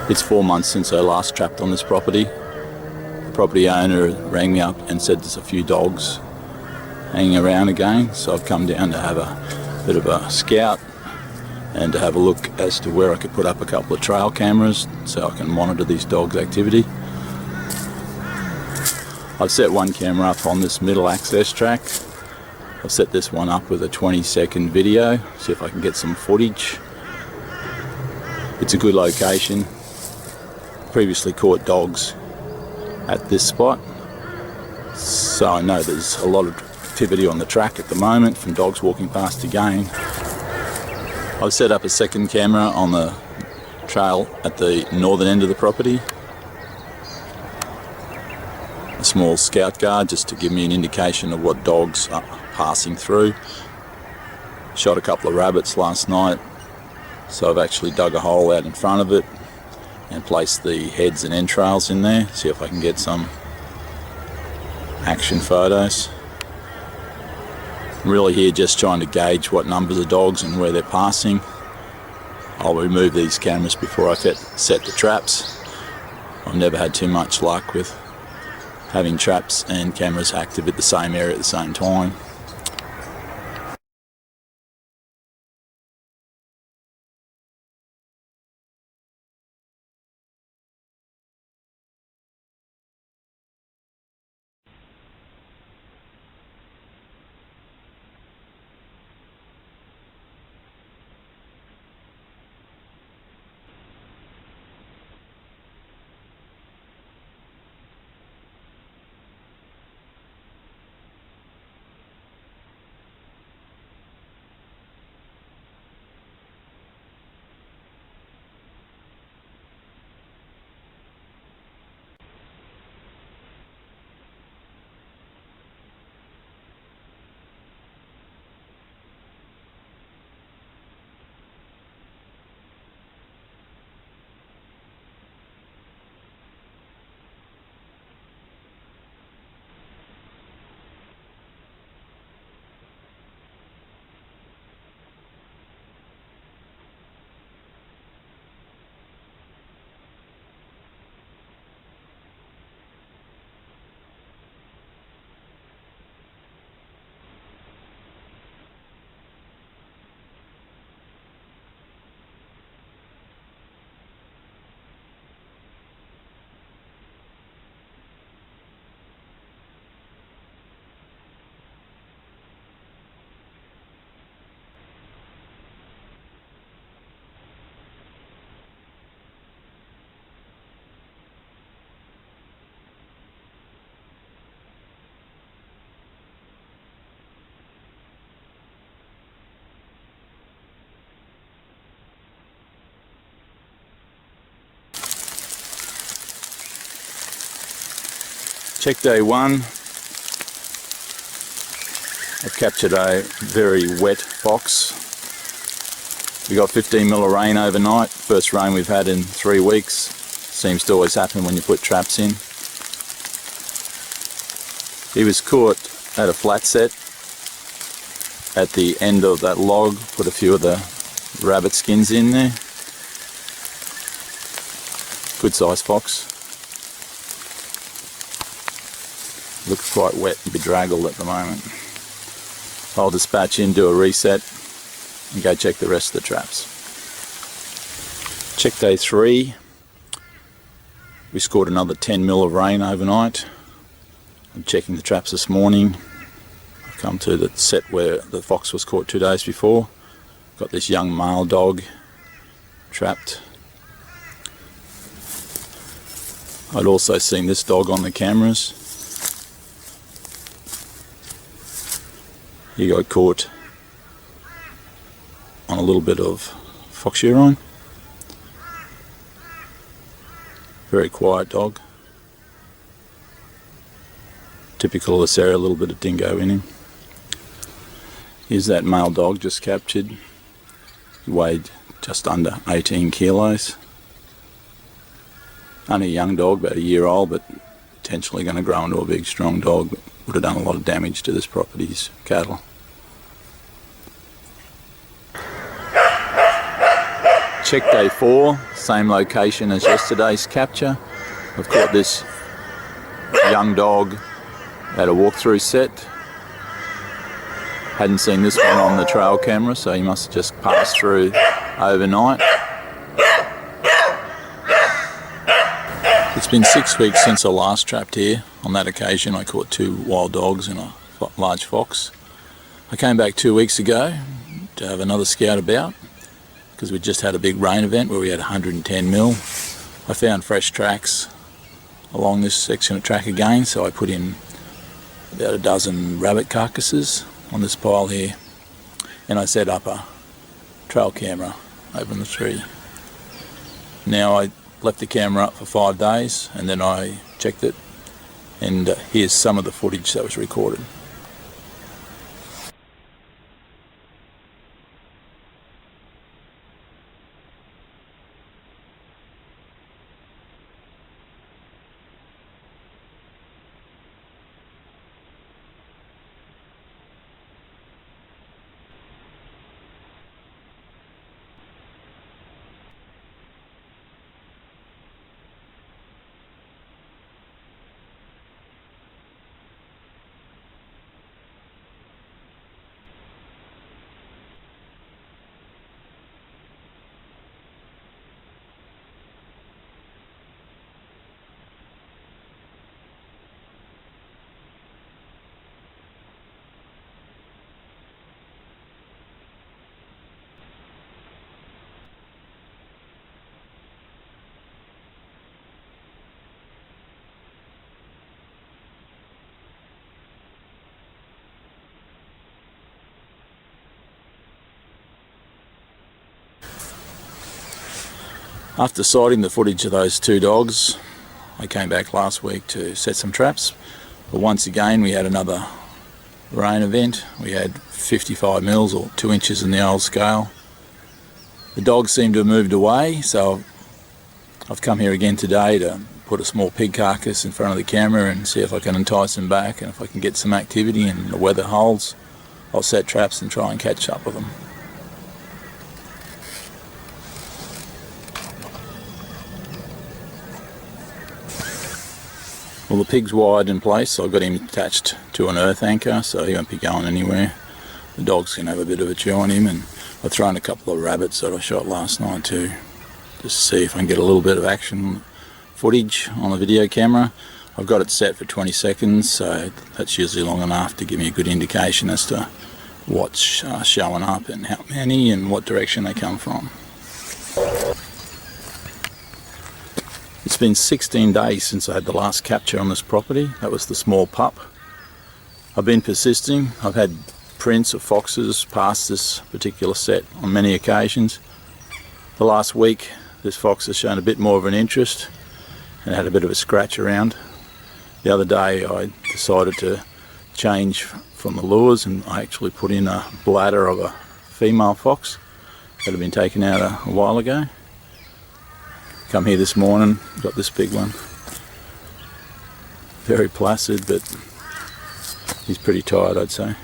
It's 4 months since I last trapped on this property. The property owner rang me up and said there's a few dogs hanging around again, so I've come down to have a bit of a scout and to have a look as to where I could put up a couple of trail cameras so I can monitor these dogs' activity. I've set one camera up on this middle access track. I've set this one up with a 20-second video, see if I can get some footage. It's a good location. Previously caught dogs at this spot, so I know there's a lot of activity on the track at the moment from dogs walking past again. I've set up a second camera on the trail at the northern end of the property. A small scout guard just to give me an indication of what dogs are passing through. Shot a couple of rabbits last night, so I've actually dug a hole out in front of it and placed the heads and entrails in there, see if I can get some action photos. I'm really here just trying to gauge what numbers of dogs and where they're passing. I'll remove these cameras before I set the traps. I've never had too much luck with having traps and cameras active at the same area at the same time. Check day one. I've captured a very wet fox. We got 15 mil of rain overnight, first rain we've had in 3 weeks. Seems to always happen when you put traps in. He was caught at a flat set at the end of that log, put a few of the rabbit skins in there. Good sized fox. Looks quite wet and bedraggled at the moment. I'll dispatch in, do a reset and go check the rest of the traps. Check day 3. We scored another 10 mil of rain overnight. I'm checking the traps this morning. I've come to the set where the fox was caught 2 days before. Got this young male dog trapped. I'd also seen this dog on the cameras. He got caught on a little bit of fox urine. Very quiet dog. Typical of this area, a little bit of dingo in him. Here's that male dog just captured. He weighed just under 18 kilos. Only a young dog, about a year old, but potentially going to grow into a big strong dog that would have done a lot of damage to this property's cattle. check day 4, same location as yesterday's capture. I've caught this young dog at a walkthrough set. Hadn't seen this one on the trail camera, so he must have just passed through overnight. It's been 6 weeks since I last trapped here. On that occasion I caught 2 wild dogs and a large fox. I came back 2 weeks ago to have another scout about because we just had a big rain event where we had 110 mil. I found fresh tracks along this section of track again, so I put in about a dozen rabbit carcasses on this pile here, and I set up a trail camera over in the tree. Now I left the camera up for 5 days and then I checked it, and here's some of the footage that was recorded. After sighting the footage of those 2 dogs, I came back last week to set some traps, but once again we had another rain event. We had 55 mils or 2 inches in the old scale. The dogs seem to have moved away, so I've come here again today to put a small pig carcass in front of the camera and see if I can entice them back, and if I can get some activity and the weather holds, I'll set traps and try and catch up with them. Well, the pig's wired in place, so I've got him attached to an earth anchor, so he won't be going anywhere. The dogs can have a bit of a chew on him, and I've thrown a couple of rabbits that I shot last night too, just to see if I can get a little bit of action footage on the video camera. I've got it set for 20 seconds, so that's usually long enough to give me a good indication as to what's showing up and how many and what direction they come from. It's been 16 days since I had the last capture on this property. That was the small pup. I've been persisting. I've had prints of foxes past this particular set on many occasions. The last week this fox has shown a bit more of an interest and had a bit of a scratch around. The other day I decided to change from the lures, and I actually put in a bladder of a female fox that had been taken out a while ago. Come here this morning, got this big one. Very placid, but he's pretty tired, I'd say.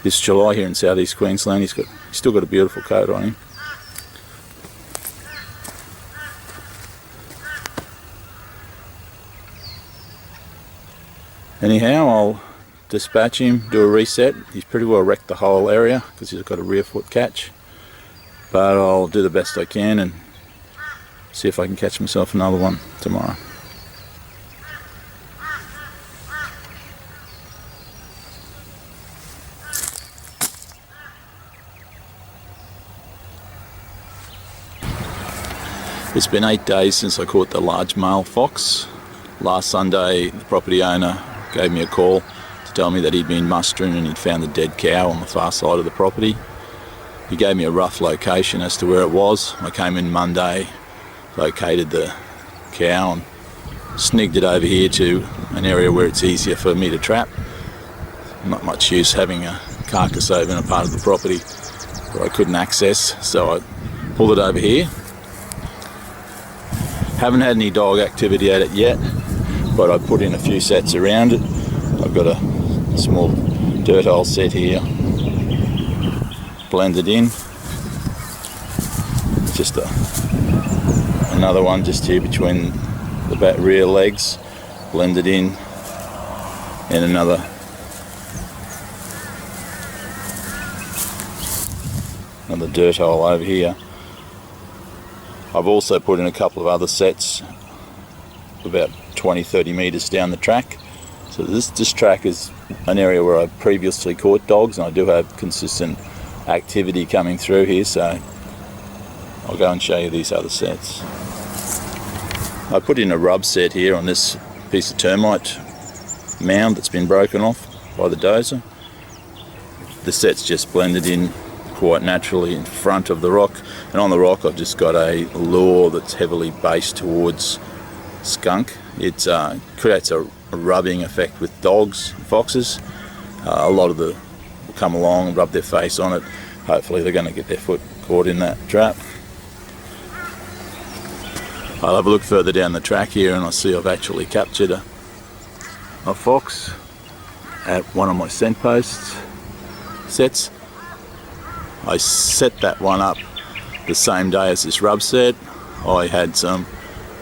It's July here in southeast Queensland. He's still got a beautiful coat on him. Anyhow, I'll dispatch him, do a reset. He's pretty well wrecked the whole area because he's got a rear foot catch. But I'll do the best I can and see if I can catch myself another one tomorrow. It's been 8 days since I caught the large male fox. Last Sunday the property owner gave me a call to tell me that he'd been mustering and he'd found the dead cow on the far side of the property. He gave me a rough location as to where it was. I came in Monday, located the cow and snigged it over here to an area where it's easier for me to trap. Not much use having a carcass over in a part of the property where I couldn't access, so I pulled it over here. Haven't had any dog activity at it yet, but I put in a few sets around it. I've got a small dirt hole set here. blended in. Just another one just here between the back rear legs, blended in, and another dirt hole over here. I've also put in a couple of other sets about 20-30 metres down the track. So this track is an area where I previously caught dogs, and I do have consistent activity coming through here, so I'll go and show you these other sets. I put in a rub set here on this piece of termite mound that's been broken off by the dozer. The set's just blended in quite naturally in front of the rock, and on the rock I've just got a lure that's heavily based towards skunk. It creates a rubbing effect with dogs, foxes. A lot of them will come along and rub their face on it. Hopefully they're going to get their foot caught in that trap. I'll have a look further down the track here, and I see I've actually captured a fox at one of my scent posts sets. I set that one up the same day as this rub set. I had some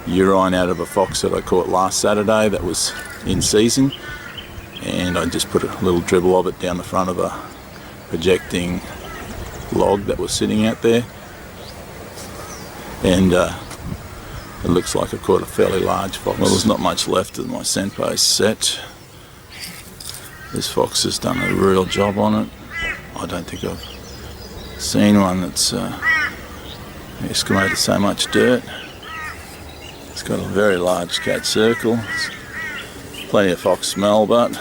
urine out of a fox that I caught last Saturday that was in season, and I just put a little dribble of it down the front of a projecting log that was sitting out there, and it looks like I caught a fairly large fox. Well, there's not much left of my scent post set. This fox has done a real job on it. I don't think I've seen one that's excavated so much dirt. It's got a very large cat circle. It's plenty of fox smell, but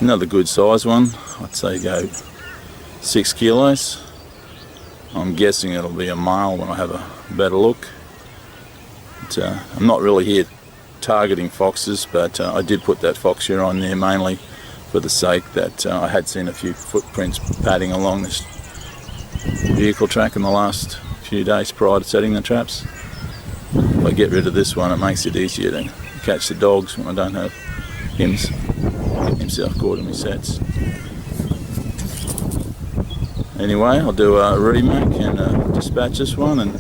another good size one. I'd say go 6 kilos. I'm guessing it'll be a male when I have a better look. But, I'm not really here targeting foxes, but I did put that fox here on there mainly for the sake that I had seen a few footprints padding along this vehicle track in the last few days prior to setting the traps. If I get rid of this one, it makes it easier to catch the dogs when I don't have him getting himself caught in my sets. Anyway, I'll do a remake and dispatch this one, and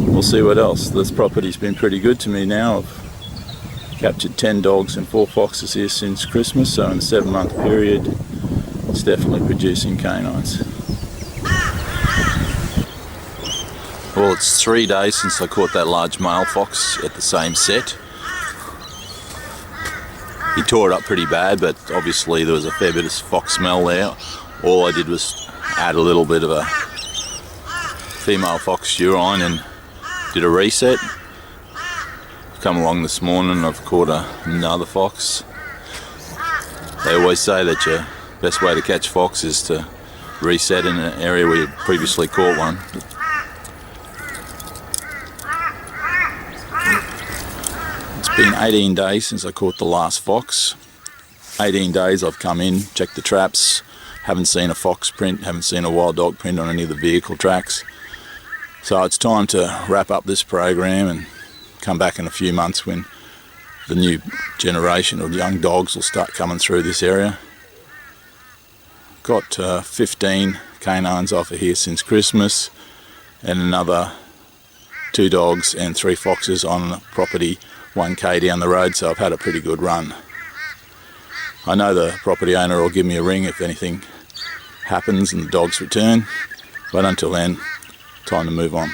we'll see what else. This property's been pretty good to me now. I've captured 10 dogs and 4 foxes here since Christmas, so in a 7-month period it's definitely producing canines. Well, it's 3 days since I caught that large male fox at the same set. He tore it up pretty bad, but obviously there was a fair bit of fox smell there. All I did was add a little bit of a female fox urine and did a reset. I've come along this morning and I've caught another fox. They always say that your best way to catch fox is to reset in an area where you previously caught one. It's been 18 days since I caught the last fox. 18 days I've come in, checked the traps, haven't seen a fox print, haven't seen a wild dog print on any of the vehicle tracks. So it's time to wrap up this program and come back in a few months when the new generation of young dogs will start coming through this area. Got 15 canines off of here since Christmas, and another 2 dogs and 3 foxes on the property 1k down the road, so I've had a pretty good run. I know the property owner will give me a ring if anything happens and the dogs return, but until then, time to move on.